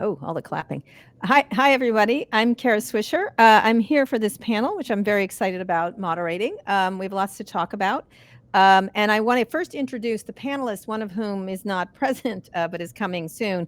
Oh, all the clapping. Hi, everybody. I'm Kara Swisher. I'm here for this panel, which I'm very excited about moderating. We have lots to talk about. And I want to first introduce the panelists, one of whom is not present, but is coming soon,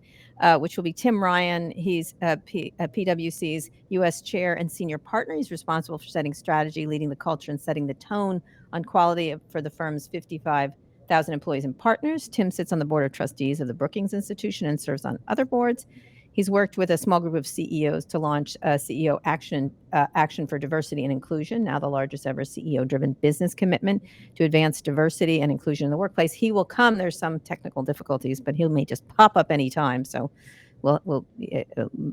which will be Tim Ryan. He's PwC's U.S. Chair and Senior Partner. He's responsible for setting strategy, leading the culture, and setting the tone on quality for the firm's 55,000 employees and partners. Tim sits on the board of trustees of the Brookings Institution and serves on other boards. He's worked with a small group of CEOs to launch CEO Action for Diversity and Inclusion, now the largest ever CEO-driven business commitment to advance diversity and inclusion in the workplace. He will come. There's some technical difficulties, but he may just pop up anytime. So we'll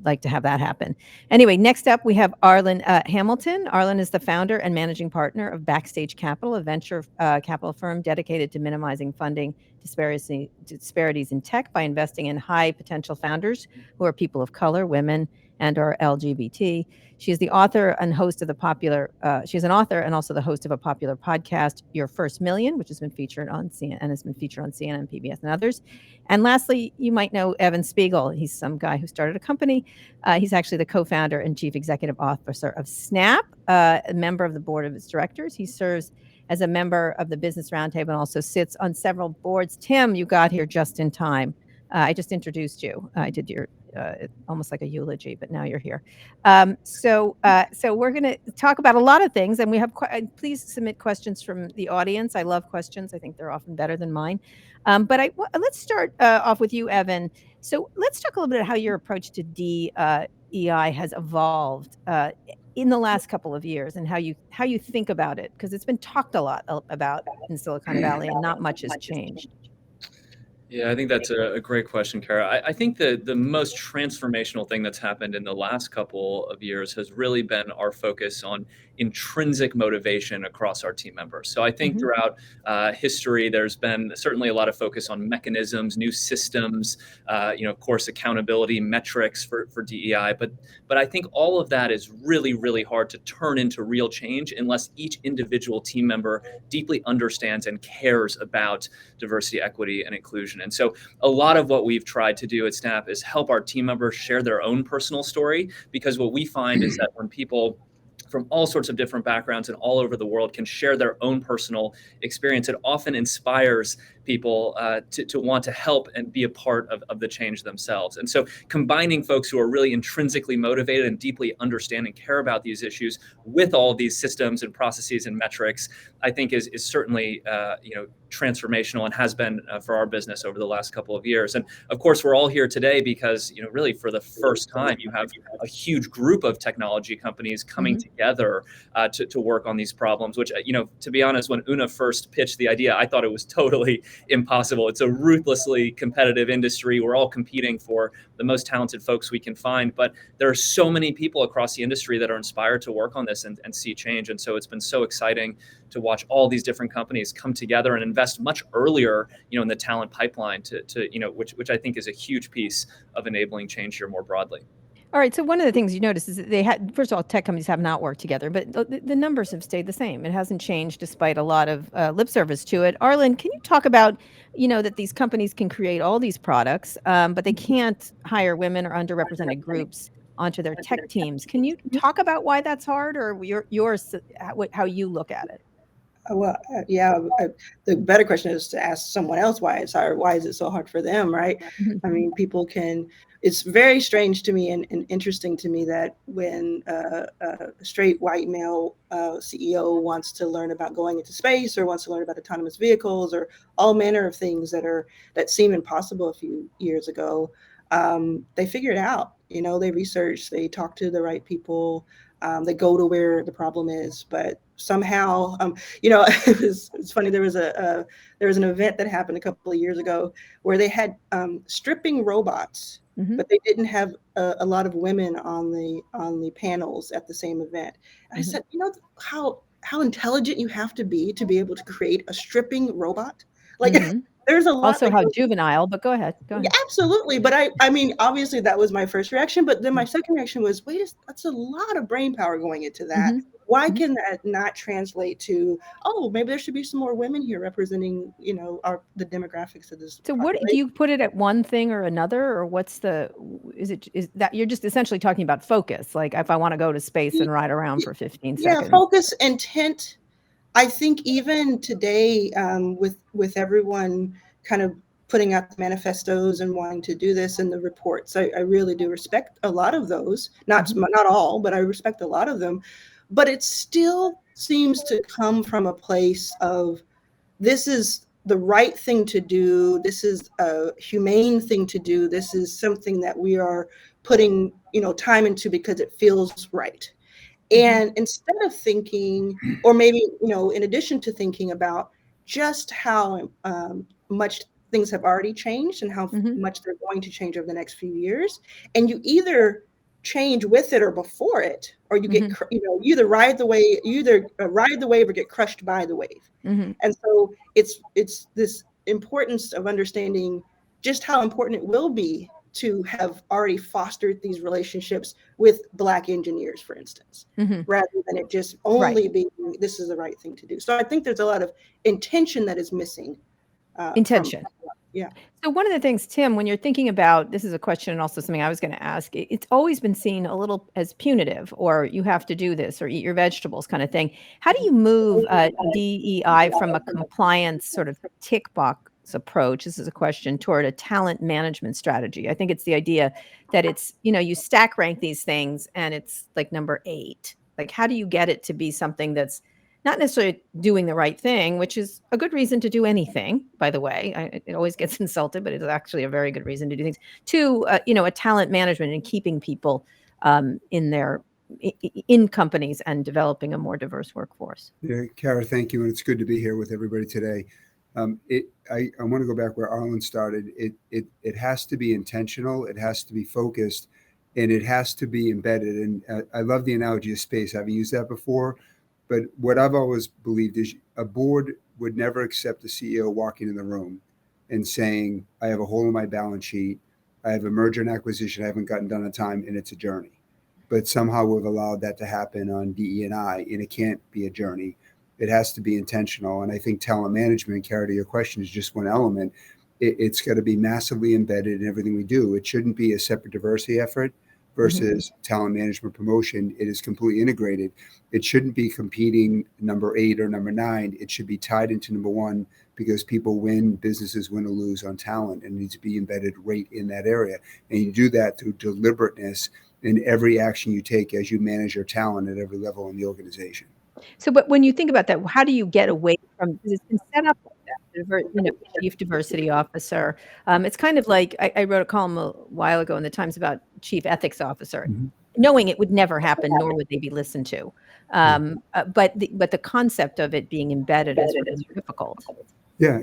like to have that happen. Anyway, next up, we have Arlan Hamilton. Arlan is the founder and managing partner of Backstage Capital, a venture capital firm dedicated to minimizing funding disparities in tech by investing in high potential founders who are people of color, women, and or LGBT. She's the author and host of the popular, she's an author and also the host of a popular podcast, Your First Million, which has been featured on CNN and has been featured on CNN, PBS, and others. And lastly, you might know Evan Spiegel. He's some guy who started a company. He's actually the co-founder and chief executive officer of Snap, a member of the board of its directors. He serves as a member of the Business Roundtable and also sits on several boards. Tim, you got here just in time. I just introduced you. I did your almost like a eulogy, but now you're here. So we're going to talk about a lot of things, and we have. Please submit questions from the audience. I love questions. I think they're often better than mine. But let's start off with you, Evan. So let's talk a little bit about how your approach to DEI has evolved in the last couple of years, and how you think about it, because it's been talked a lot about in Silicon Valley, and not much has changed. Yeah, I think that's a great question, Kara. I think the most transformational thing that's happened in the last couple of years has really been our focus on intrinsic motivation across our team members. So I think throughout history, there's been certainly a lot of focus on mechanisms, new systems, of course, accountability, metrics for DEI. But I think all of that is really, really hard to turn into real change unless each individual team member deeply understands and cares about diversity, equity, and inclusion. And so a lot of what we've tried to do at Snap is help our team members share their own personal story, because what we find is that when people from all sorts of different backgrounds and all over the world can share their own personal experience, it often inspires people to want to help and be a part of the change themselves. And so combining folks who are really intrinsically motivated and deeply understand and care about these issues with all these systems and processes and metrics, I think is certainly transformational, and has been for our business over the last couple of years. And of course, we're all here today because really for the first time you have a huge group of technology companies coming together to work on these problems, which to be honest, when Una first pitched the idea, I thought it was totally impossible. It's a ruthlessly competitive industry. We're all competing for the most talented folks we can find, but there are so many people across the industry that are inspired to work on this and see change. And so it's been so exciting to watch all these different companies come together and invest much earlier, in the talent pipeline to which I think is a huge piece of enabling change here more broadly. All right. So one of the things you notice is that first of all, tech companies have not worked together, but the numbers have stayed the same. It hasn't changed despite a lot of lip service to it. Arlan, can you talk about, that these companies can create all these products, but they can't hire women or underrepresented groups onto their tech teams. Can you talk about why that's hard, or how you look at it? Well, the better question is to ask someone else why it's hard. Why is it so hard for them, right? I mean, it's very strange to me and interesting to me that when a straight white male CEO wants to learn about going into space, or wants to learn about autonomous vehicles, or all manner of things that seem impossible a few years ago, they figure it out. They research, they talk to the right people, they go to where the problem is, but somehow, it's funny. There was an event that happened a couple of years ago where they had stripping robots, but they didn't have a lot of women on the panels at the same event. And I said, how intelligent you have to be able to create a stripping robot, like. There's a lot. Also, how juvenile, but go ahead. Yeah, absolutely. But I mean, obviously that was my first reaction. But then my second reaction was, that's a lot of brain power going into that. Why can that not translate to, oh, maybe there should be some more women here representing, the demographics of this So what population? do you put it at one thing or another, or is that you're just essentially talking about focus? Like if I want to go to space and ride around for 15 Yeah, seconds. focus, intent. I think even today, with everyone kind of putting out the manifestos and wanting to do this and the reports, I really do respect a lot of those. Not all, but I respect a lot of them. But it still seems to come from a place of, this is the right thing to do. This is a humane thing to do. This is something that we are putting, time into because it feels right. And instead of thinking, or maybe, in addition to thinking about just how much things have already changed and how much they're going to change over the next few years, and you either change with it or before it, or you get, you either ride the wave, or get crushed by the wave. And so it's this importance of understanding just how important it will be to have already fostered these relationships with Black engineers, for instance, rather than it just only being, this is the right thing to do. So I think there's a lot of intention that is missing. Intention. Yeah. So one of the things, Tim, when you're thinking about, this is a question and also something I was going to ask, it's always been seen a little as punitive, or you have to do this or eat your vegetables kind of thing. How do you move DEI from a compliance sort of tick box approach, this is a question, toward a talent management strategy? I think it's the idea that it's, you stack rank these things and it's like number 8. Like, how do you get it to be something that's not necessarily doing the right thing, which is a good reason to do anything, by the way. It always gets insulted, but it's actually a very good reason to do things. To, a talent management and keeping people in companies and developing a more diverse workforce. Yeah, Kara, thank you. And it's good to be here with everybody today. I want to go back where Arlan started. It has to be intentional. It has to be focused, and it has to be embedded. And I love the analogy of space. I've used that before. But what I've always believed is a board would never accept the CEO walking in the room and saying, I have a hole in my balance sheet. I have a merger and acquisition I haven't gotten done on time, and it's a journey. But somehow we've allowed that to happen on DE&I, and it can't be a journey. It has to be intentional. And I think talent management, Kara, to your question, is just one element. It's got to be massively embedded in everything we do. It shouldn't be a separate diversity effort versus talent management promotion. It is completely integrated. It shouldn't be competing number 8 or number 9. It should be tied into number 1, because people win, businesses win or lose on talent, and needs to be embedded right in that area. And you do that through deliberateness in every action you take as you manage your talent at every level in the organization. So, but when you think about that, how do you get away from, because it's been set up like that, chief diversity officer. It's kind of like, I wrote a column a while ago in the Times about chief ethics officer, knowing it would never happen, nor would they be listened to. But the concept of it being embedded is really difficult. Yeah,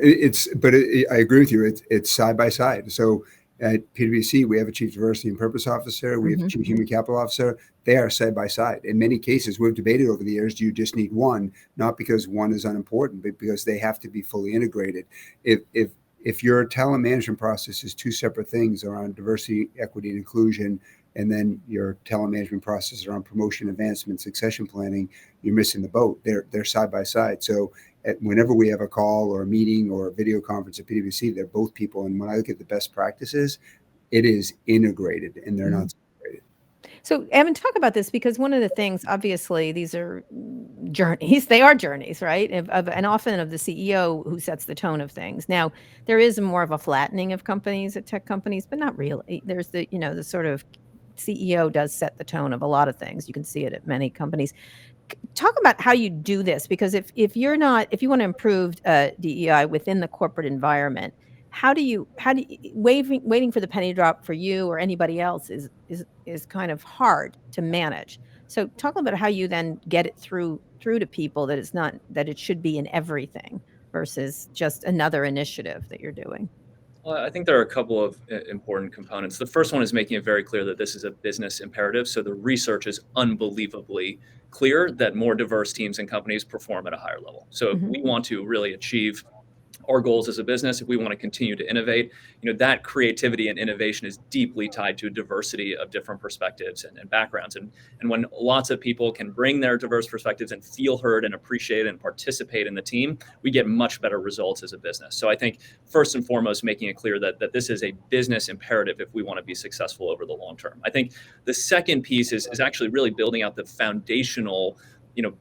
I agree with you. It's side by side. So at PwC, we have a chief diversity and purpose officer. We have a chief human capital officer. They are side by side. In many cases, we've debated over the years, do you just need one? Not because one is unimportant, but because they have to be fully integrated. If your talent management process is 2 separate things around diversity, equity, and inclusion, and then your talent management process around promotion, advancement, succession planning, you're missing the boat. They're side by side. So whenever we have a call or a meeting or a video conference at PwC, they're both people. And when I look at the best practices, it is integrated, and they're not separated. So, Evan, talk about this, because one of the things, obviously, these are journeys. They are journeys, right? And often of the CEO who sets the tone of things. Now, there is more of a flattening of companies at tech companies, but not really. There's the sort of CEO does set the tone of a lot of things. You can see it at many companies. Talk about how you do this, because if you want to improve DEI within the corporate environment, how do you waiting for the penny drop for you or anybody else is kind of hard to manage. So talk about how you then get it through to people that it should be in everything versus just another initiative that you're doing. Well, I think there are a couple of important components. The first one is making it very clear that this is a business imperative. So the research is unbelievably clear that more diverse teams and companies perform at a higher level. So if we want to really achieve our goals as a business, if we want to continue to innovate, that creativity and innovation is deeply tied to a diversity of different perspectives and backgrounds. And when lots of people can bring their diverse perspectives and feel heard and appreciate and participate in the team, we get much better results as a business. So I think first and foremost, making it clear that this is a business imperative if we want to be successful over the long term. I think the second piece is actually really building out the foundational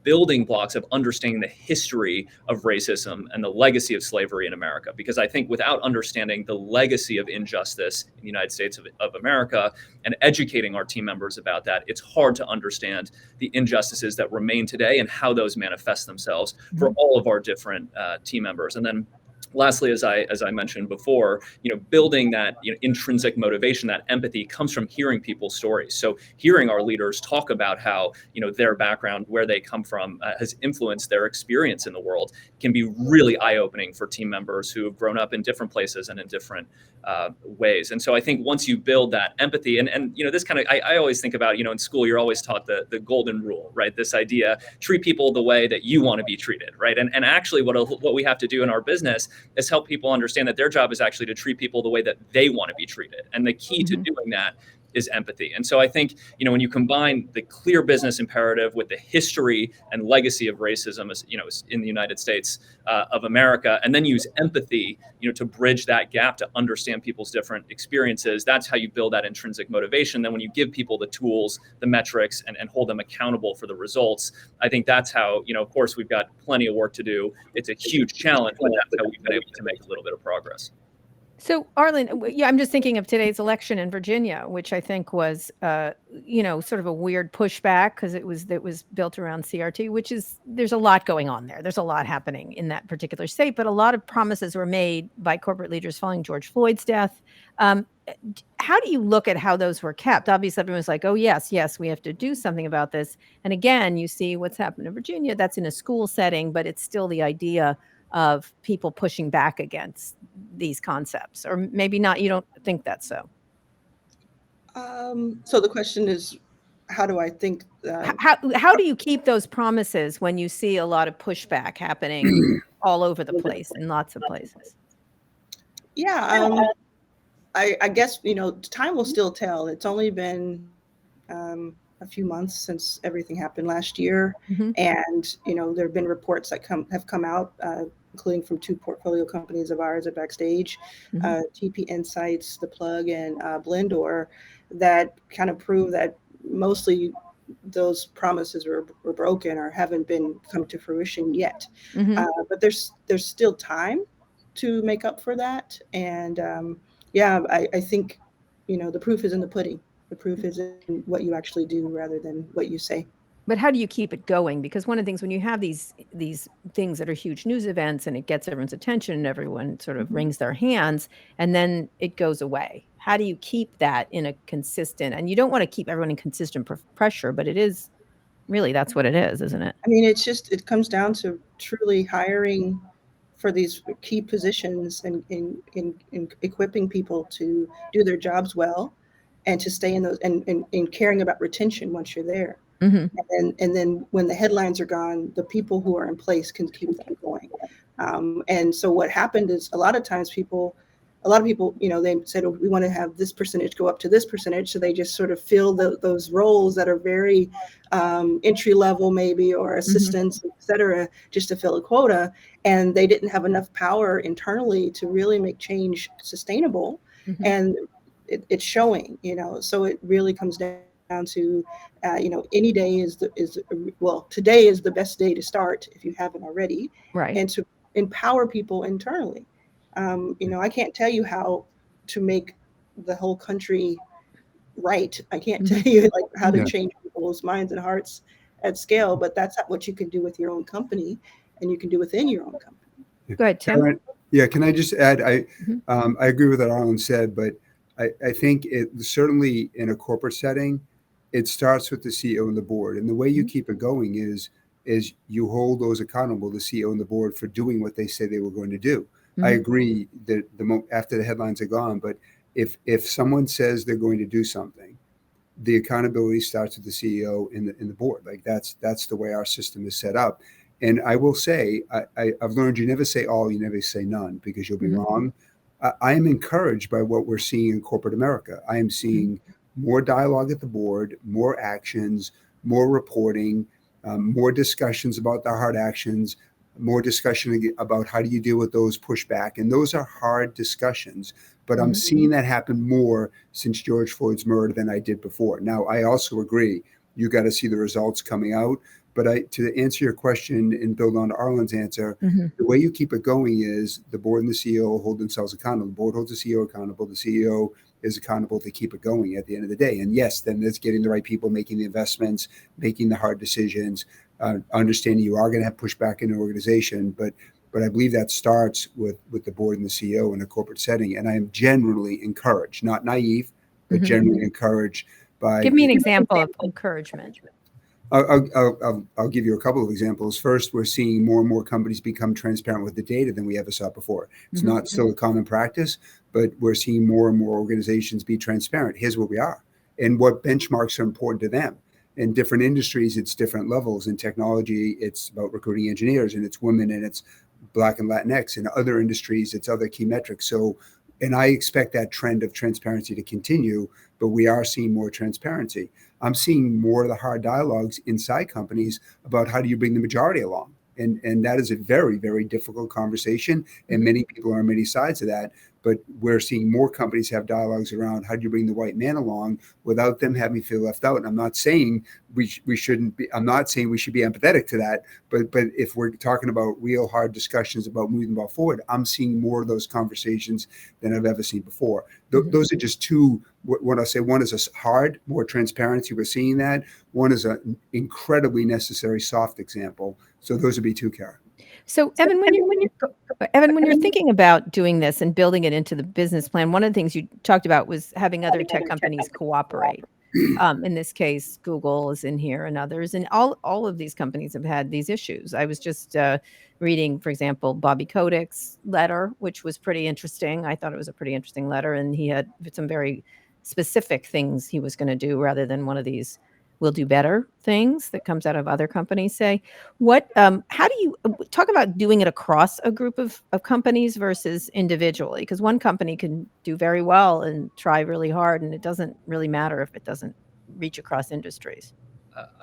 building blocks of understanding the history of racism and the legacy of slavery in America. Because I think without understanding the legacy of injustice in the United States of America and educating our team members about that, it's hard to understand the injustices that remain today and how those manifest themselves for all of our different team members. And then lastly, as I mentioned before, building that intrinsic motivation, that empathy comes from hearing people's stories. So hearing our leaders talk about how their background, where they come from, has influenced their experience in the world can be really eye-opening for team members who have grown up in different places and in different ways. And so I think once you build that empathy, and this kind of, I always think about, in school, you're always taught the golden rule, right? This idea, treat people the way that you want to be treated, right? And actually what we have to do in our business is help people understand that their job is actually to treat people the way that they want to be treated. And the key to doing that is empathy. And so I think, when you combine the clear business imperative with the history and legacy of racism, as in the United States of America, and then use empathy, to bridge that gap, to understand people's different experiences, that's how you build that intrinsic motivation. Then when you give people the tools, the metrics, and hold them accountable for the results, I think that's how, of course, we've got plenty of work to do. It's a huge challenge, but that's how we've been able to make a little bit of progress. So, Arlan, I'm just thinking of today's election in Virginia, which I think was, sort of a weird pushback because it was built around CRT, there's a lot going on there. There's a lot happening in that particular state, but a lot of promises were made by corporate leaders following George Floyd's death. How do you look at how those were kept? Obviously, everyone's like, oh, yes, we have to do something about this. And again, you see what's happened in Virginia. That's in a school setting, but it's still the idea of people pushing back against these concepts, or maybe not. You don't think that's so. So the question is, how do I think? How do you keep those promises when you see a lot of pushback happening all over the place in lots of places? Yeah, I guess time will still tell. It's only been a few months since everything happened last year, and there have been reports that have come out, including from two portfolio companies of ours at Backstage, TP Insights, The Plug, and Blendor, that kind of prove that mostly those promises were broken or haven't come to fruition yet. But there's still time to make up for that, and I think the proof is in the pudding. The proof is in what you actually do rather than what you say. But how do you keep it going? Because one of the things, when you have these things that are huge news events and it gets everyone's attention and everyone sort of wrings their hands and then it goes away, how do you keep that in a consistent, and you don't want to keep everyone in consistent pressure, but it is really, that's what it is, isn't it? I mean, it comes down to truly hiring for these key positions and in equipping people to do their jobs well and to stay in those and caring about retention once you're there. And then when the headlines are gone, the people who are in place can keep that going. And so what happened is a lot of people, they said, oh, we want to have this percentage go up to this percentage. So they just sort of fill those roles that are very entry level maybe, or assistants, et cetera, just to fill a quota. And they didn't have enough power internally to really make change sustainable. And it's showing, so it really comes down to, any day today is the best day to start if you haven't already, right? And to empower people internally. I can't tell you how to make the whole country right. I can't tell you how to change people's minds and hearts at scale, but that's what you can do with your own company, and you can do within your own company. Go ahead, Tim. Can I just add? I agree with what Arlan said, but I think it certainly in a corporate setting, it starts with the CEO and the board. And the way you keep it going is you hold those accountable, the CEO and the board, for doing what they say they were going to do. I agree that after the headlines are gone, but if someone says they're going to do something, the accountability starts with the CEO and the board. Like that's the way our system is set up. And I will say, I've learned you never say all, you never say none, because you'll be wrong. I am encouraged by what we're seeing in corporate America. I am seeing more dialogue at the board, more actions, more reporting, more discussions about the hard actions, more discussion about how do you deal with those pushback. And those are hard discussions, but I'm seeing that happen more since George Floyd's murder than I did before. Now, I also agree, you got to see the results coming out. But to answer your question and build on Arlan's answer, the way you keep it going is the board and the CEO hold themselves accountable. The board holds the CEO accountable. The CEO is accountable to keep it going at the end of the day. And yes, then it's getting the right people, making the investments, making the hard decisions, understanding you are going to have pushback in an organization. But I believe that starts with the board and the CEO in a corporate setting. And I am generally encouraged, not naive, but generally encouraged by. Give me an example of encouragement. I'll give you a couple of examples. First, we're seeing more and more companies become transparent with the data than we ever saw before. It's not still a common practice, but we're seeing more and more organizations be transparent. Here's where we are and what benchmarks are important to them. In different industries, it's different levels. In technology, it's about recruiting engineers, and it's women, and it's Black and Latinx. In other industries, it's other key metrics. So, and I expect that trend of transparency to continue, but we are seeing more transparency. I'm seeing more of the hard dialogues inside companies about how do you bring the majority along. And that is a very, very difficult conversation. And many people are on many sides of that. But we're seeing more companies have dialogues around how do you bring the white man along without them having to feel left out. And I'm not saying we shouldn't be, I'm not saying we should be empathetic to that. But if we're talking about real hard discussions about moving the ball forward, I'm seeing more of those conversations than I've ever seen before. Those are just two. What I say, one is a hard, more transparency. We're seeing that. One is an incredibly necessary soft example. So those would be two, Kara. So Evan, when you're thinking about doing this and building it into the business plan, one of the things you talked about was having other tech companies cooperate. In this case, Google is in here and others, and all of these companies have had these issues. I was just reading, for example, Bobby Kodik's letter, which was pretty interesting. I thought it was a pretty interesting letter, and he had some very specific things he was going to do rather than one of these "we'll do better" things that comes out of other companies. Say, how do you talk about doing it across a group of companies versus individually? Because one company can do very well and try really hard, and it doesn't really matter if it doesn't reach across industries.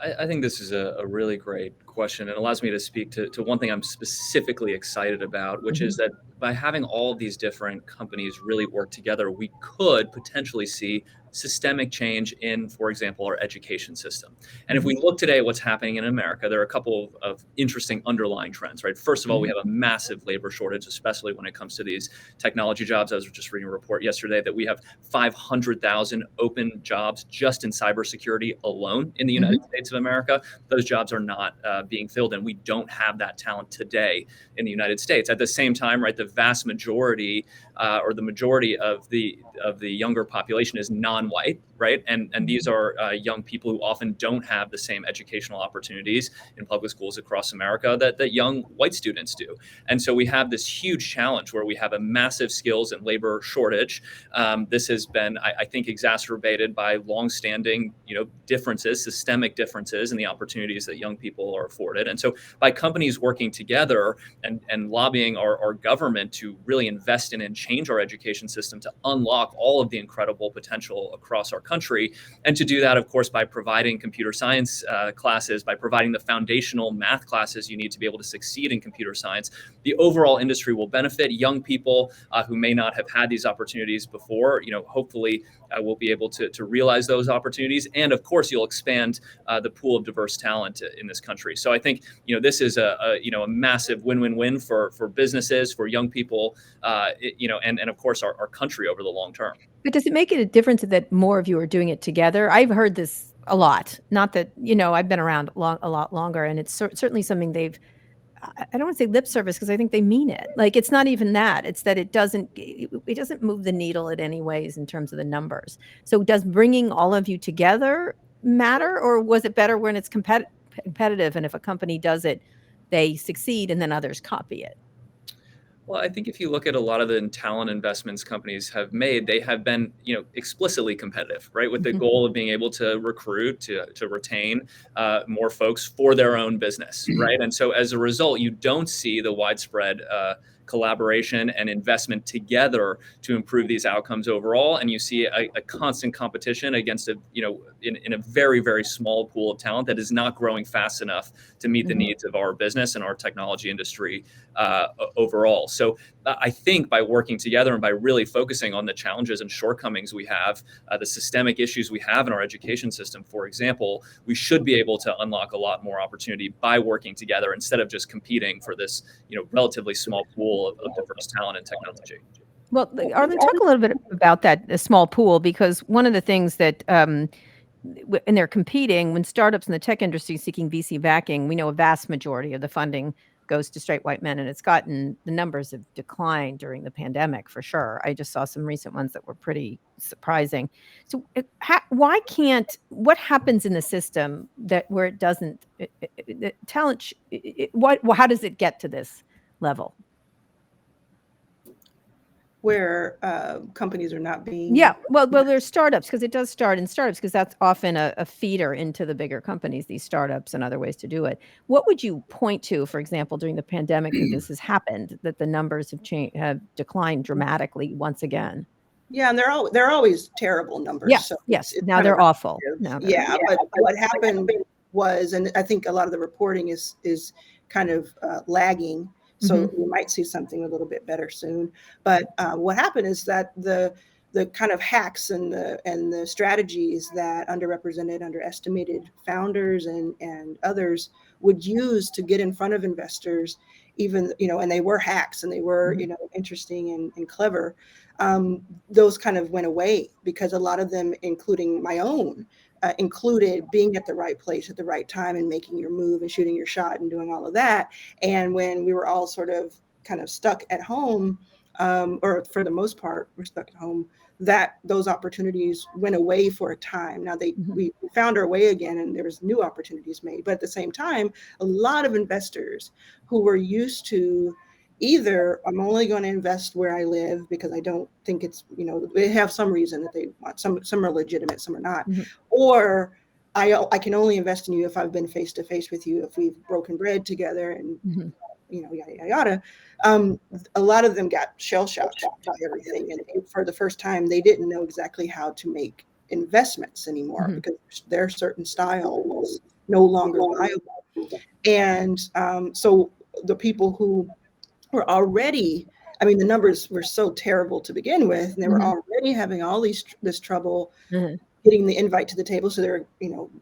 I think this is a really great question. It allows me to speak to one thing I'm specifically excited about, which is that by having all of these different companies really work together, we could potentially see systemic change in, for example, our education system. And if we look today at what's happening in America, there are a couple of interesting underlying trends, right? First of all, we have a massive labor shortage, especially when it comes to these technology jobs. I was just reading a report yesterday that we have 500,000 open jobs just in cybersecurity alone in the United States of America. Those jobs are not being filled, and we don't have that talent today in the United States. At the same time, right, the vast majority or the majority of the younger population is non-white, right? And these are young people who often don't have the same educational opportunities in public schools across America that young white students do. And so we have this huge challenge where we have a massive skills and labor shortage. This has been, I think, exacerbated by longstanding, differences, systemic differences in the opportunities that young people are afforded. And so by companies working together and lobbying our government to really invest in and change our education system to unlock all of the incredible potential across our country. And to do that, of course, by providing computer science classes, by providing the foundational math classes you need to be able to succeed in computer science, the overall industry will benefit. Young people who may not have had these opportunities before, hopefully will be able to realize those opportunities. And of course, you'll expand the pool of diverse talent in this country. So I think, this is a massive win-win-win for businesses, for young people, and of course, our country over the long term. But does it make it a difference that more of you are doing it together? I've heard this a lot. Not that, I've been around a lot longer, and it's certainly something I don't want to say lip service because I think they mean it. Like, it's not even that. It's that it doesn't move the needle in any ways in terms of the numbers. So does bringing all of you together matter, or was it better when it's competitive and if a company does it, they succeed and then others copy it? Well, I think if you look at a lot of the talent investments companies have made, they have been, explicitly competitive, right? With the goal of being able to recruit, to retain more folks for their own business, right? And so as a result, you don't see the widespread collaboration and investment together to improve these outcomes overall. And you see a constant competition against in a very, very small pool of talent that is not growing fast enough to meet the needs of our business and our technology industry overall. So I think by working together and by really focusing on the challenges and shortcomings we have, the systemic issues we have in our education system, for example, we should be able to unlock a lot more opportunity by working together instead of just competing for this, relatively small pool of diverse talent and technology. Well, Arlan, talk a little bit about that, a small pool, because one of the things that and they're competing when startups in the tech industry seeking VC backing, we know a vast majority of the funding goes to straight white men, and the numbers have declined during the pandemic for sure. I just saw some recent ones that were pretty surprising. So what happens in the system where it doesn't, the talent, how does it get to this level? Where companies are not being... Yeah, well, there's startups, because it does start in startups, because that's often a feeder into the bigger companies, these startups and other ways to do it. What would you point to, for example, during the pandemic that this has happened, that the numbers have declined dramatically once again? Yeah, and they're always terrible numbers. Yes, so yes. Now they're awful. But what happened was, and I think a lot of the reporting is kind of lagging. So we might see something a little bit better soon. But what happened is that the kind of hacks and the strategies that underrepresented, underestimated founders and others would use to get in front of investors, even, and they were hacks and they were, interesting and clever. Those kind of went away because a lot of them, including my own, included being at the right place at the right time and making your move and shooting your shot and doing all of that. And when we were all sort of kind of stuck at home, or for the most part, we're stuck at home, that those opportunities went away for a time. Now we found our way again, and there was new opportunities made. But at the same time, a lot of investors who were used to either I'm only going to invest where I live because I don't think it's, they have some reason that they want, some are legitimate, some are not, or I can only invest in you if I've been face to face with you, if we've broken bread together, and yada yada yada. A lot of them got shell shocked by everything, and for the first time, they didn't know exactly how to make investments anymore because their certain style was no longer viable. And so the people who were already, the numbers were so terrible to begin with, and they were already having all this trouble getting the invite to the table. So they're,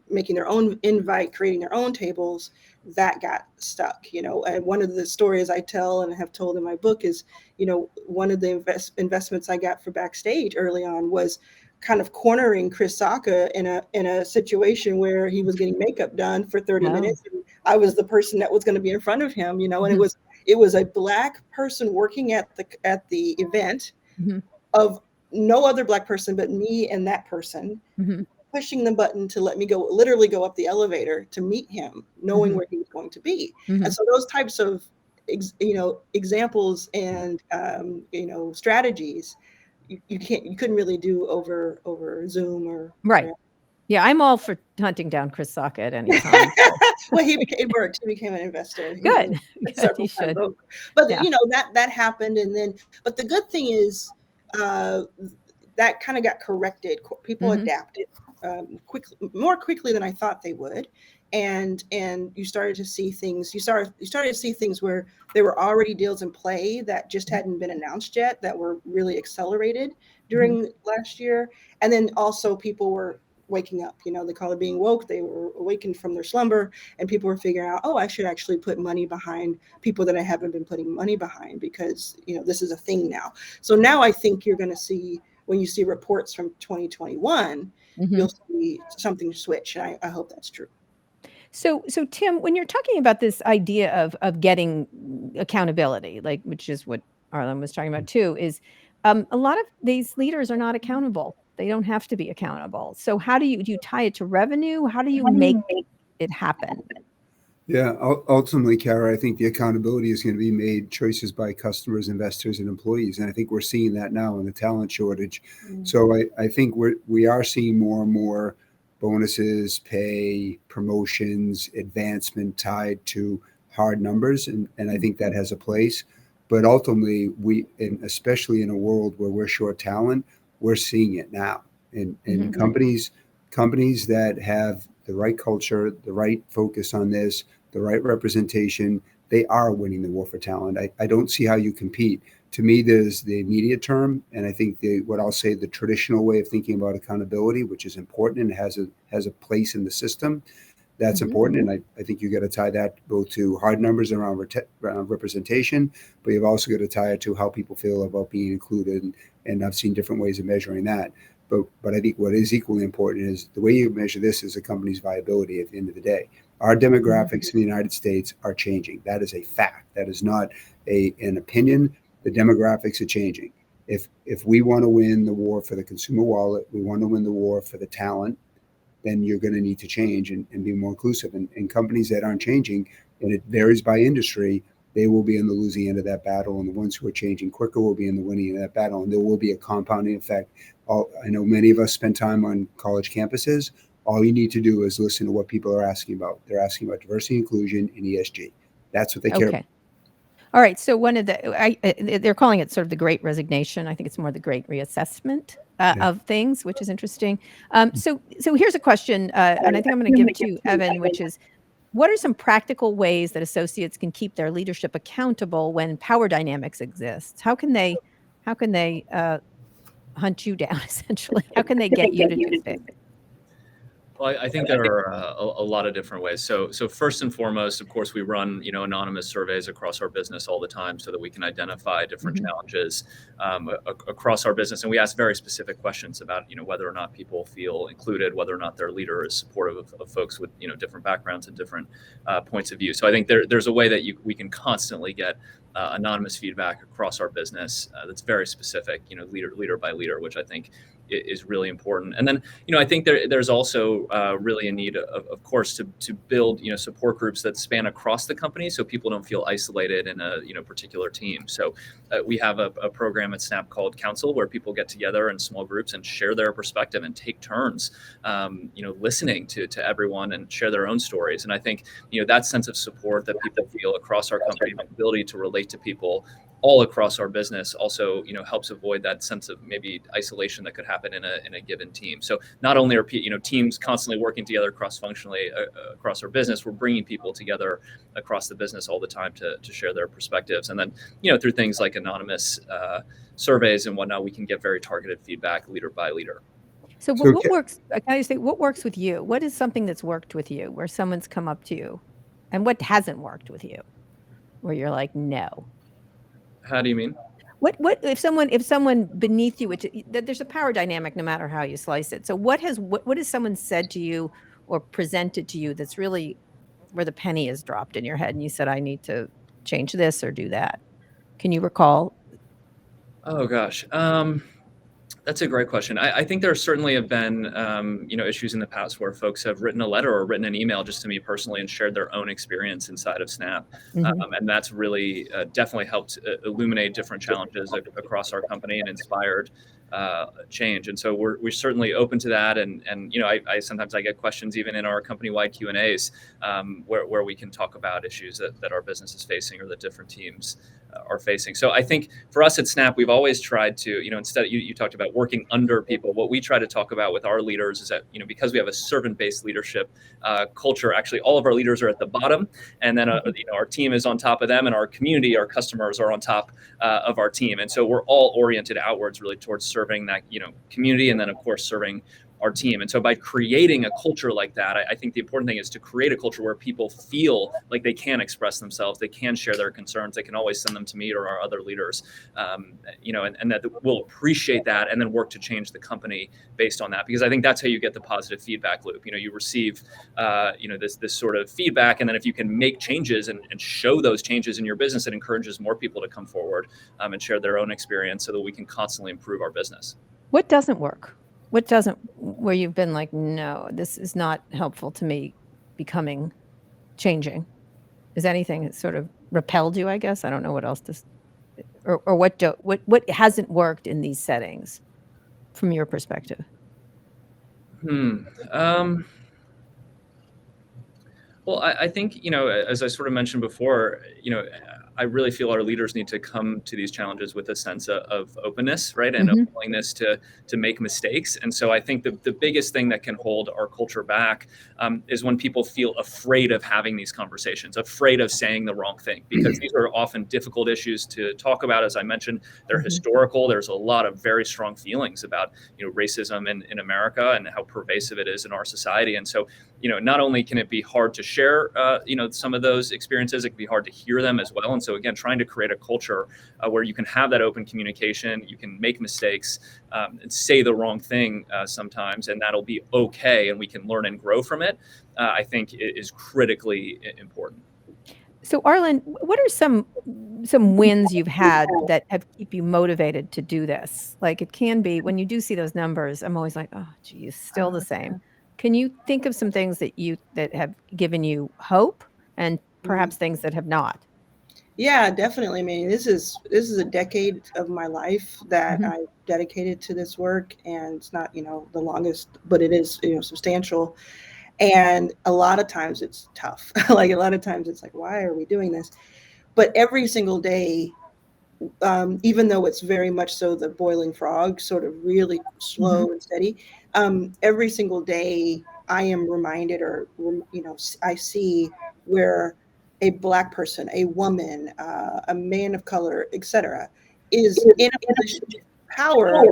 making their own invite, creating their own tables. That got stuck, and one of the stories I tell and have told in my book is, one of the investments I got for Backstage early on was kind of cornering Chris Sacca in a situation where he was getting makeup done for 30 minutes. And I was the person that was going to be in front of him, and it was a Black person working at the event of no other Black person but me and that person, pushing the button to let me literally go up the elevator to meet him, knowing where he was going to be. And so those types of examples and strategies you couldn't really do over Zoom or right. Yeah, I'm all for hunting down Chris Sacca at any time. Well, it worked. He became an investor. Good. He should. But that happened, and then. But the good thing is that kind of got corrected. People adapted more quickly than I thought they would, and you started to see things. You started to see things where there were already deals in play that just hadn't been announced yet, that were really accelerated during last year, and then also people were waking up, they call it being woke. They were awakened from their slumber, and people were figuring out, I should actually put money behind people that I haven't been putting money behind, because, this is a thing now. So now I think you're going to see, when you see reports from 2021, you'll see something switch. And I hope that's true. So Tim, when you're talking about this idea of getting accountability, which is what Arlan was talking about too, is a lot of these leaders are not accountable. They don't have to be accountable. So how do you tie it to revenue? How do you make it happen? Yeah, ultimately, Kara, I think the accountability is going to be made choices by customers, investors, and employees, and I think we're seeing that now in the talent shortage. So I think we are seeing more and more bonuses, pay, promotions, advancement tied to hard numbers, and I think that has a place. But ultimately, and especially in a world where we're short talent, we're seeing it now, and companies that have the right culture, the right focus on this, the right representation, they are winning the war for talent. I don't see how you compete. To me, there's the immediate term, and I think what I'll say the traditional way of thinking about accountability, which is important and has a place in the system. That's important, and I think you got to tie that both to hard numbers around representation, but you've also got to tie it to how people feel about being included, and I've seen different ways of measuring that. But I think what is equally important is the way you measure this is a company's viability at the end of the day. Our demographics in the United States are changing. That is a fact. That is not an opinion. The demographics are changing. If we want to win the war for the consumer wallet, we want to win the war for the talent, then you're going to need to change and be more inclusive. And companies that aren't changing, and it varies by industry, they will be on the losing end of that battle. And the ones who are changing quicker will be in the winning end of that battle. And there will be a compounding effect. I know many of us spend time on college campuses. All you need to do is listen to what people are asking about. They're asking about diversity, inclusion, and ESG. That's what they care about. All right. So one of they're calling it sort of the Great Resignation. I think it's more the Great Reassessment of things, which is interesting. So here's a question, and I think I'm going to give to Evan, which is, what are some practical ways that associates can keep their leadership accountable when power dynamics exist? How can they hunt you down, essentially? How can they get you to do things? Well, I think there are a lot of different ways. So first and foremost, of course, we run anonymous surveys across our business all the time so that we can identify different challenges across our business, and we ask very specific questions about whether or not people feel included, whether or not their leader is supportive of folks with different backgrounds and different points of view. So I think there's a way that we can constantly get anonymous feedback across our business that's very specific, leader by leader, which I think is really important. And then, I think there's also really a need, of course, to build, support groups that span across the company so people don't feel isolated in a, particular team. So we have a program at Snap called Council, where people get together in small groups and share their perspective and take turns, listening to everyone and share their own stories. And I think, that sense of support that people feel across our company, the ability to relate to people all across our business also, helps avoid that sense of maybe isolation that could happen in a given team. So not only are teams constantly working together cross-functionally across our business, we're bringing people together across the business all the time to share their perspectives. And then, through things like anonymous surveys and whatnot, we can get very targeted feedback leader by leader. So what works? Can I say, what works with you? What is something that's worked with you, where someone's come up to you, and what hasn't worked with you, where you're like, no? How do you mean? What if someone beneath you, there's a power dynamic no matter how you slice it. So what has someone said to you or presented to you that's really where the penny is dropped in your head and you said, I need to change this or do that? Can you recall? Oh gosh. That's a great question. I think there certainly have been, issues in the past where folks have written a letter or written an email just to me personally and shared their own experience inside of Snap. And that's really definitely helped illuminate different challenges across our company and inspired change. And so we're certainly open to that. And I sometimes I get questions even in our company-wide Q&As where we can talk about issues that our business is facing or that different teams are facing. So I think for us at Snap, we've always tried to, instead you talked about working under people. What we try to talk about with our leaders is that, because we have a servant-based leadership culture, actually all of our leaders are at the bottom, and then our team is on top of them, and our community, our customers are on top of our team. And so we're all oriented outwards really towards serving that, community, and then of course serving our team. And so by creating a culture like that, I think the important thing is to create a culture where people feel like they can express themselves, they can share their concerns, they can always send them to me or our other leaders, and that we'll appreciate that and then work to change the company based on that. Because I think that's how you get the positive feedback loop. You receive, this sort of feedback, and then if you can make changes and show those changes in your business, it encourages more people to come forward and share their own experience so that we can constantly improve our business. What doesn't work? Where you've been like, no, this is not helpful to me changing? Is anything that sort of repelled you, I guess? I don't know what else to, or what hasn't worked in these settings from your perspective? Um, Well, I think, as I sort of mentioned before, I really feel our leaders need to come to these challenges with a sense of openness, right? And a Mhm. willingness to make mistakes. And so I think the biggest thing that can hold our culture back is when people feel afraid of having these conversations, afraid of saying the wrong thing, because these are often difficult issues to talk about. As I mentioned, they're Mhm. historical. There's a lot of very strong feelings about, racism in America and how pervasive it is in our society. And so, not only can it be hard to share, some of those experiences, it can be hard to hear them as well. And so again, trying to create a culture where you can have that open communication, you can make mistakes, and say the wrong thing sometimes, and that'll be okay, and we can learn and grow from it, I think is critically important. So, Arlan, what are some wins you've had that have keep you motivated to do this? Like, it can be when you do see those numbers, I'm always like, "Oh, geez, still the same." Can you think of some things that have given you hope and perhaps things that have not? Yeah, definitely. I mean, this is a decade of my life that Mhm. I dedicated to this work, and it's not, the longest, but it is, substantial. And a lot of times it's tough. Like a lot of times it's like, why are we doing this? But every single day, even though it's very much so the boiling frog, sort of really Mhm. slow and steady, every single day I am reminded, or I see where a Black person, a woman, a man of color, etc., is in a position of power,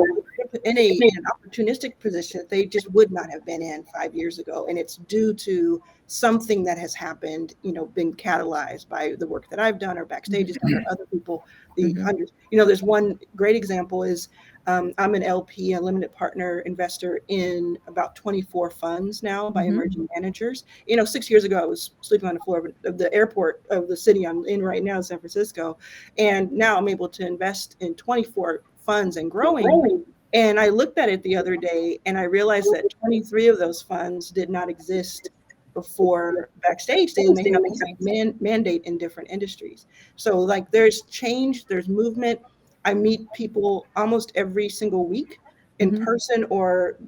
in an opportunistic position that they just would not have been in 5 years ago, and it's due to something that has happened, been catalyzed by the work that I've done, or Backstage has done, or other people, the Mhm. hundreds. There's one great example is, I'm an LP, a limited partner investor in about 24 funds now by Mhm. emerging managers. 6 years ago, I was sleeping on the floor of the airport of the city I'm in right now, San Francisco. And now I'm able to invest in 24 funds and growing. And I looked at it the other day and I realized that 23 of those funds did not exist before Backstage. They may have the same mandate in different industries. So, like, there's change, there's movement. I meet people almost every single week in Mhm. person, or,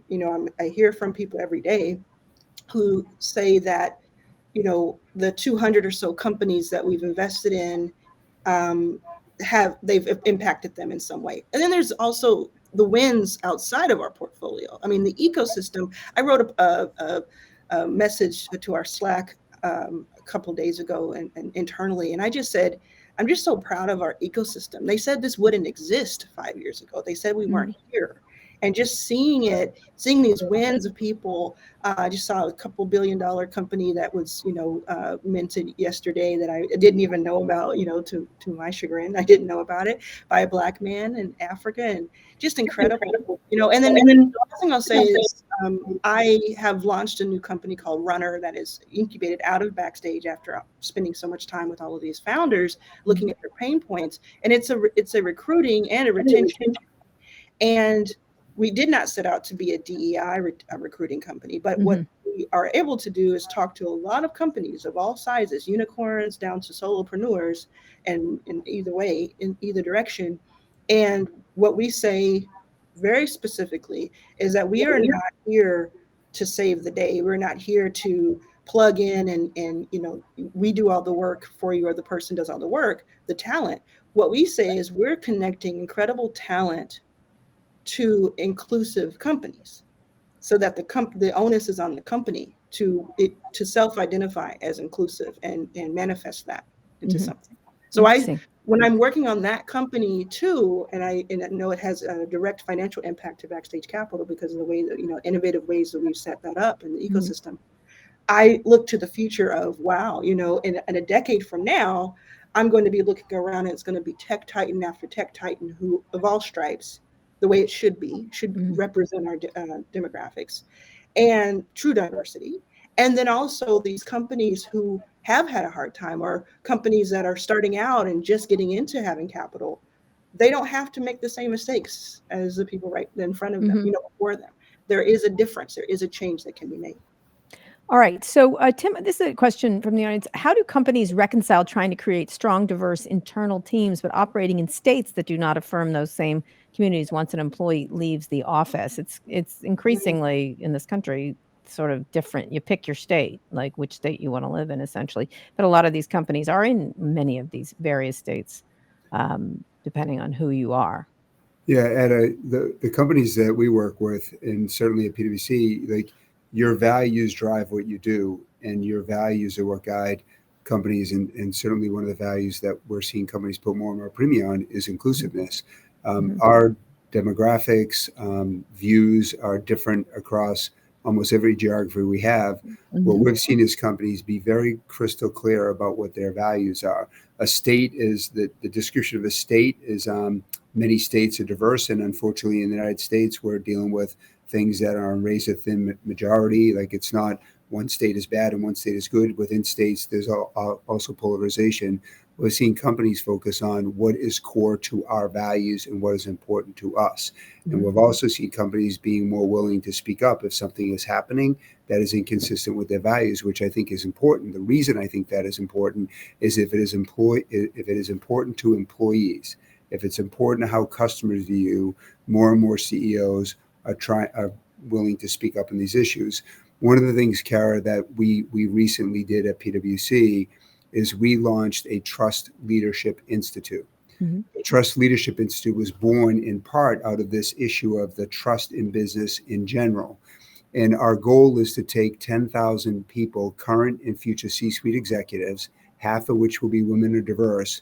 I hear from people every day who say that, the 200 or so companies that we've invested in, um, they've impacted them in some way. And then there's also the wins outside of our portfolio. I mean, the ecosystem. I wrote a message to our Slack, a couple of days ago, and internally, and I just said, I'm just so proud of our ecosystem. They said this wouldn't exist 5 years ago. They said we weren't Mhm. here. And just seeing these wins of people. I just saw a couple $1 billion company that was, minted yesterday that I didn't even know about, to my chagrin. I didn't know about it, by a Black man in Africa, and just incredible. And then the last thing I'll say is, I have launched a new company called Runner that is incubated out of Backstage after spending so much time with all of these founders, looking at their pain points. And it's a recruiting and a retention. And we did not set out to be a DEI recruiting company, but what Mhm. we are able to do is talk to a lot of companies of all sizes, unicorns down to solopreneurs, and in either way, in either direction. And what we say very specifically is that we are not here to save the day. We're not here to plug in and we do all the work for you, or the person does all the work, the talent. What we say is we're connecting incredible talent to inclusive companies, so that the onus is on the company to self-identify as inclusive and manifest that into Mhm. something. So Interesting. when I'm working on that company too, and I know it has a direct financial impact to Backstage Capital because of the way that, innovative ways that we've set that up in the Mhm. ecosystem. I look to the future of, wow, in a decade from now, I'm going to be looking around and it's going to be tech titan after tech titan, who of all stripes, the way it should Mhm. represent our demographics and true diversity. And then also these companies who have had a hard time, or companies that are starting out and just getting into having capital, they don't have to make the same mistakes as the people right in front of them, Mhm. before them. There is a difference. There is a change that can be made. All right. So, Tim, this is a question from the audience. How do companies reconcile trying to create strong, diverse internal teams, but operating in states that do not affirm those same communities once an employee leaves the office? It's increasingly in this country sort of different. You pick your state, like which state you want to live in, essentially. But a lot of these companies are in many of these various states, depending on who you are. Yeah, at the companies that we work with, and certainly at PwC, like your values drive what you do, and your values are what guide companies. And certainly one of the values that we're seeing companies put more and more premium on is inclusiveness. Our demographics, views are different across almost every geography we have. What we've seen is companies be very crystal clear about what their values are. A state is the description of a state is many states are diverse, and unfortunately in the United States we're dealing with things that are a razor thin majority. Like it's not one state is bad and one state is good. Within states there's also polarization. We're seeing companies focus on what is core to our values and what is important to us. And we've also seen companies being more willing to speak up if something is happening that is inconsistent with their values, which I think is important. The reason I think that is important is if it is important to employees, if it's important to how customers view you, more and more CEOs are willing to speak up in these issues. One of the things, Kara, that we recently did at PwC is we launched a Trust Leadership Institute. The Trust Leadership Institute was born in part out of this issue of the trust in business in general. And our goal is to take 10,000 people, current and future C-suite executives, half of which will be women or diverse,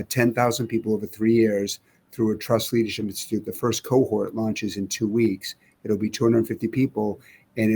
10,000 people over 3 years through a Trust Leadership Institute. The first cohort launches in 2 weeks. It'll be 250 people. And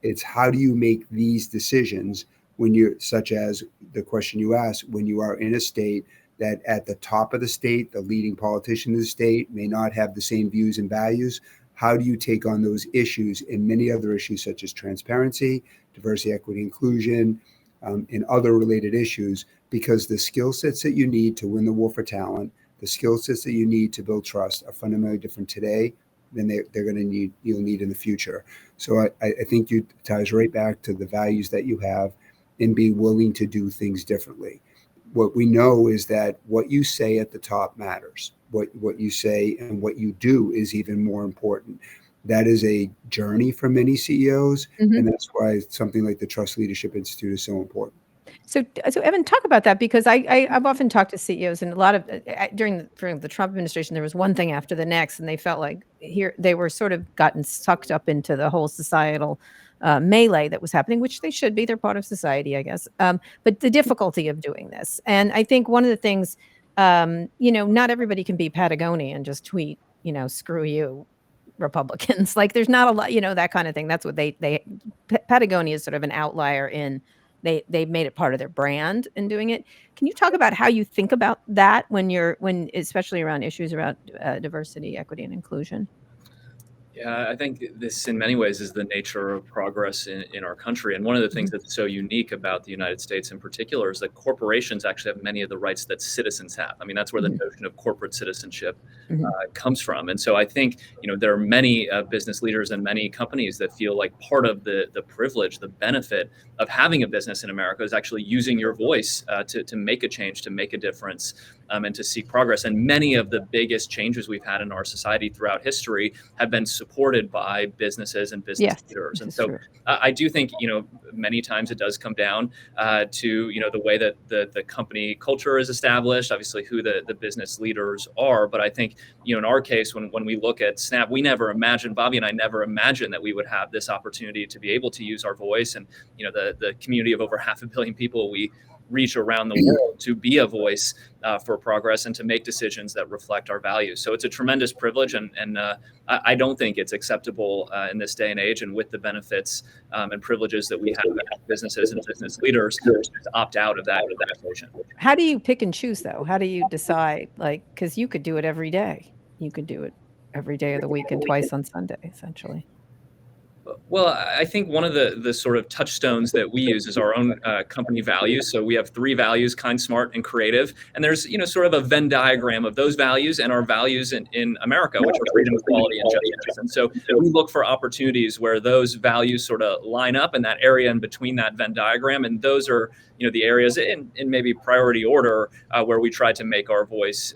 it's how do you make these decisions when you're, such as the question you asked, when you are in a state that at the top of the state, the leading politician of the state may not have the same views and values. How do you take on those issues and many other issues such as transparency, diversity, equity, inclusion, and other related issues? Because the skill sets that you need to win the war for talent, the skill sets that you need to build trust are fundamentally different today than you'll need in the future. So I think it ties right back to the values that you have and be willing to do things differently. What we know is that what you say at the top matters. What you say and what you do is even more important. That is a journey for many CEOs, and that's why something like the Trust Leadership Institute is so important. So Evan, talk about that, because I've often talked to CEOs, and a lot of during the Trump administration, there was one thing after the next, and they felt like they were sort of gotten sucked up into the whole societal melee that was happening, which they should be. They're part of society, I guess. But the difficulty of doing this, and I think one of the things, not everybody can be Patagonia and just tweet, screw you, Republicans. Like there's not a lot, that kind of thing. That's what Patagonia is sort of an outlier in. They made it part of their brand in doing it. Can you talk about how you think about that when especially around issues around diversity, equity, and inclusion? Yeah, I think this in many ways is the nature of progress in our country. And one of the things that's so unique about the United States in particular is that corporations actually have many of the rights that citizens have. I mean, that's where the notion of corporate citizenship comes from. And so I think, there are many business leaders and many companies that feel like part of the privilege, the benefit of having a business in America is actually using your voice to make a change, to make a difference, and to seek progress. And many of the biggest changes we've had in our society throughout history have been supported by businesses and business leaders. And so I do think, many times it does come down to, the way that the company culture is established, obviously who the business leaders are. But I think, in our case, when we look at Snap, Bobby and I never imagined that we would have this opportunity to be able to use our voice and, the community of over 500 million people we reach around the world to be a voice for progress and to make decisions that reflect our values. So it's a tremendous privilege, and I don't think it's acceptable in this day and age, and with the benefits and privileges that we have as businesses and business leaders, to opt out of that equation. How do you pick and choose, though? How do you decide? Because you could do it every day. You could do it every day of the week and twice on Sunday, essentially. Well, I think one of the sort of touchstones that we use is our own company values. So we have 3 values: kind, smart, and creative. And there's sort of a Venn diagram of those values and our values in America, which are freedom, equality, and justice. And so we look for opportunities where those values sort of line up in that area in between that Venn diagram, and those are the areas in maybe priority order where we try to make our voice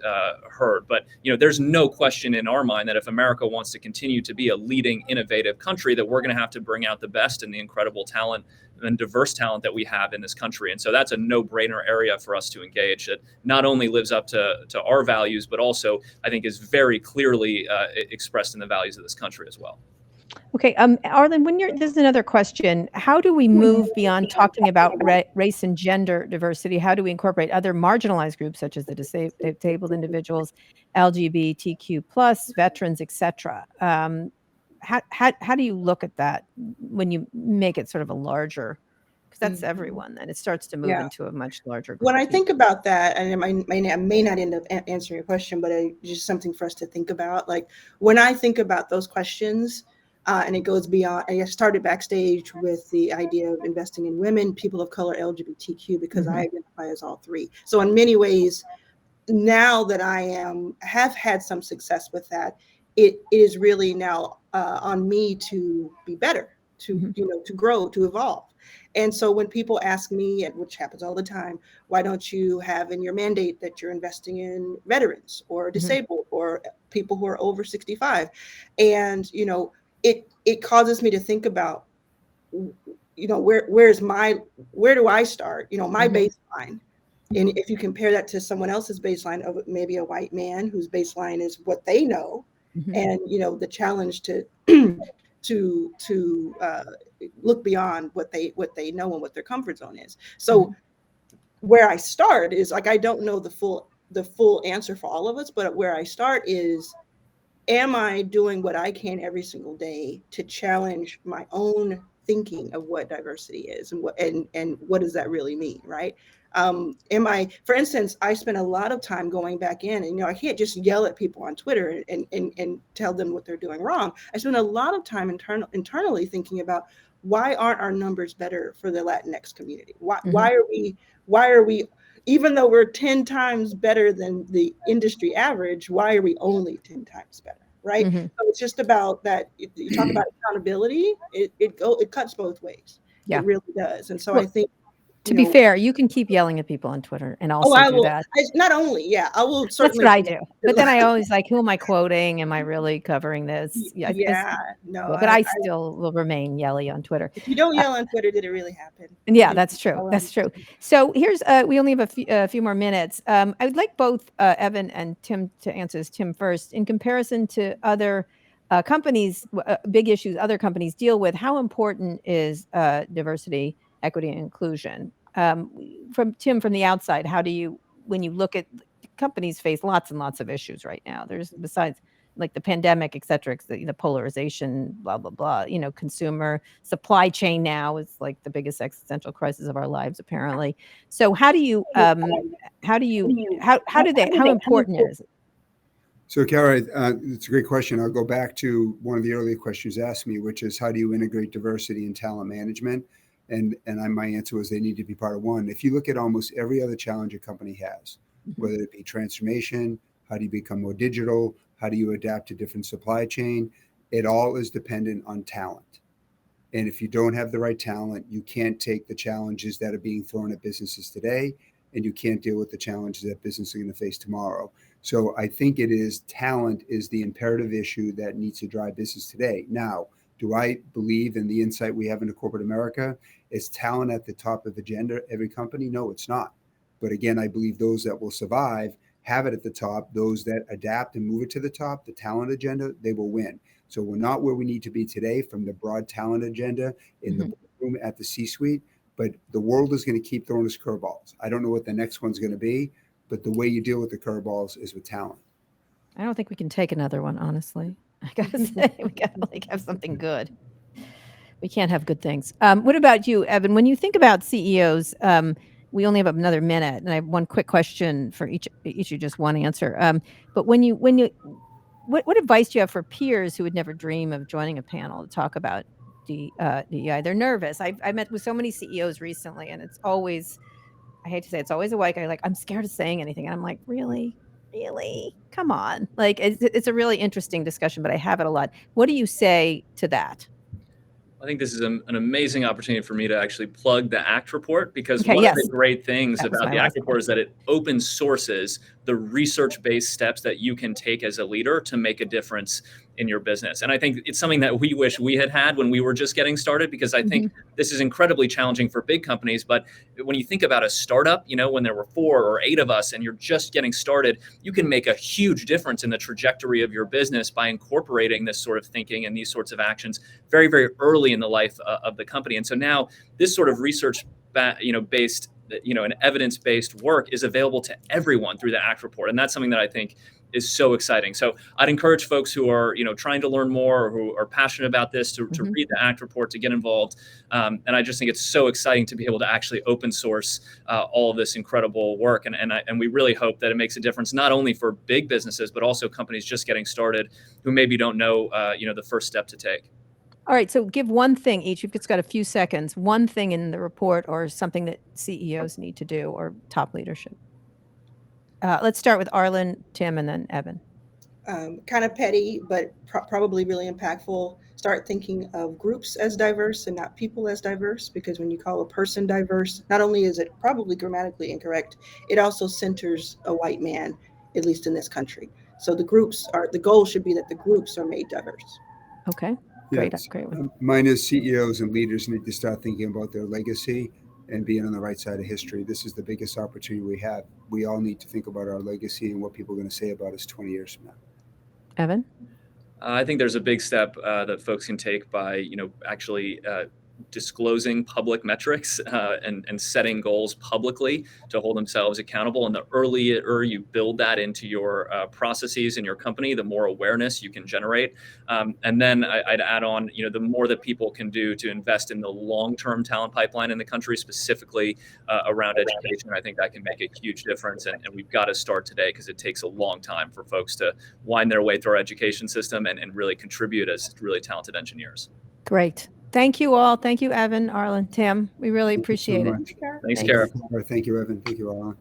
heard. But there's no question in our mind that if America wants to continue to be a leading innovative country, that we're going to have to bring out the best and the incredible talent and diverse talent that we have in this country. And so that's a no-brainer area for us to engage, that not only lives up to our values, but also I think is very clearly expressed in the values of this country as well. Okay, Arlan, this is another question. How do we move beyond talking about race and gender diversity? How do we incorporate other marginalized groups such as the disabled individuals, LGBTQ+, veterans, etc.? How do you look at that when you make it sort of a larger, because that's everyone, then it starts to move into a much larger group. When I think about that, and I may not end up answering your question, but just something for us to think about. Like when I think about those questions, and it goes beyond, I started backstage with the idea of investing in women, people of color, LGBTQ, because I identify as all 3. So in many ways, now that I have had some success with that, it is really now on me to be better, to to grow, to evolve. And so when people ask me, which happens all the time, why don't you have in your mandate that you're investing in veterans or disabled or people who are over 65? And it causes me to think about where do I start, my baseline. And if you compare that to someone else's baseline of maybe a white man whose baseline is what they know, and the challenge to look beyond what they know and what their comfort zone is. So where I start is, like, I don't know the full answer for all of us, but where I start is, am I doing what I can every single day to challenge my own thinking of what diversity is and what does that really mean, right? For instance, I spend a lot of time going back in, and I can't just yell at people on Twitter and tell them what they're doing wrong. I spend a lot of time internally thinking about, why aren't our numbers better for the Latinx community? Why are we, even though we're 10 times better than the industry average, why are we only 10 times better, right? So it's just about that. You talk about accountability, it cuts both ways. It really does. And so I think, to be fair, you can keep yelling at people on Twitter and also do that. Not only, I will certainly. That's what I do. But then I always who am I quoting? Am I really covering this? No. But I still will remain yelly on Twitter. If you don't yell on Twitter, did it really happen? Yeah, that's true. That's true. So here's, we only have a few more minutes. I would like both Evan and Tim to answer this. Tim first. In comparison to other companies, big issues other companies deal with, how important is diversity, equity, and inclusion? From Tim, from the outside, how do you, when you look at companies face lots and lots of issues right now, there's, besides like the pandemic, et cetera, the polarization, blah, blah, blah, consumer supply chain now is like the biggest existential crisis of our lives, apparently. So how important is it? So, Kara, it's a great question. I'll go back to one of the earlier questions asked me, which is, how do you integrate diversity in talent management? And my answer was, they need to be part of one. If you look at almost every other challenge a company has, whether it be transformation, how do you become more digital, how do you adapt to different supply chain, it all is dependent on talent. And if you don't have the right talent, you can't take the challenges that are being thrown at businesses today, and you can't deal with the challenges that businesses are going to face tomorrow. So I think talent is the imperative issue that needs to drive business today. Now, do I believe in the insight we have into corporate America? Is talent at the top of the agenda every company? No, it's not. But again, I believe those that will survive have it at the top. Those that adapt and move it to the top, the talent agenda, they will win. So we're not where we need to be today from the broad talent agenda in the room at the C-suite, but the world is going to keep throwing us curveballs. I don't know what the next one's going to be, but the way you deal with the curveballs is with talent. I don't think we can take another one, honestly. I gotta say, we gotta have something good. We can't have good things. What about you, Evan? When you think about CEOs, we only have another minute, and I have one quick question for each of you, just one answer. But what advice do you have for peers who would never dream of joining a panel to talk about DEI. They're nervous. I met with so many CEOs recently, and it's always, I hate to say, it's always a white guy like, I'm scared of saying anything. And I'm like, really? Come on. Like, it's a really interesting discussion, but I have it a lot. What do you say to that? I think this is an amazing opportunity for me to actually plug the ACT report, because Okay, one yes. of the great things That was about my the last ACT report is that it open sources the research-based steps that you can take as a leader to make a difference in your business. And I think it's something that we wish we had when we were just getting started, because I think this is incredibly challenging for big companies. But when you think about a startup, you know, when there were 4 or 8 of us and you're just getting started, you can make a huge difference in the trajectory of your business by incorporating this sort of thinking and these sorts of actions very, very early in the life of the company. And so now this sort of research based, and evidence-based work is available to everyone through the ACT report. And that's something that I think is so exciting. So I'd encourage folks who are, trying to learn more or who are passionate about this to read the ACT report, to get involved. And I just think it's so exciting to be able to actually open source all of this incredible work. And we really hope that it makes a difference, not only for big businesses, but also companies just getting started who maybe don't know, the first step to take. All right, so give one thing each. You've just got a few seconds. One thing in the report or something that CEOs need to do, or top leadership. Let's start with Arlan, Tim, and then Evan. Kind of petty, but probably really impactful. Start thinking of groups as diverse and not people as diverse, because when you call a person diverse, not only is it probably grammatically incorrect, it also centers a white man, at least in this country. So the goal should be that the groups are made diverse. Okay. Yes. Great one. Mine is CEOs and leaders need to start thinking about their legacy and being on the right side of history. This is the biggest opportunity we have. We all need to think about our legacy and what people are going to say about us 20 years from now. Evan? I think there's a big step that folks can take by, actually disclosing public metrics and setting goals publicly to hold themselves accountable. And the earlier you build that into your processes in your company, the more awareness you can generate. And then I'd add on, the more that people can do to invest in the long-term talent pipeline in the country, specifically around education, I think that can make a huge difference. And we've got to start today, because it takes a long time for folks to wind their way through our education system and really contribute as really talented engineers. Great. Thank you all. Thank you, Evan, Arlan, Tim. We really appreciate it. Thanks, Kara. Thank you, Evan. Thank you, Arlan.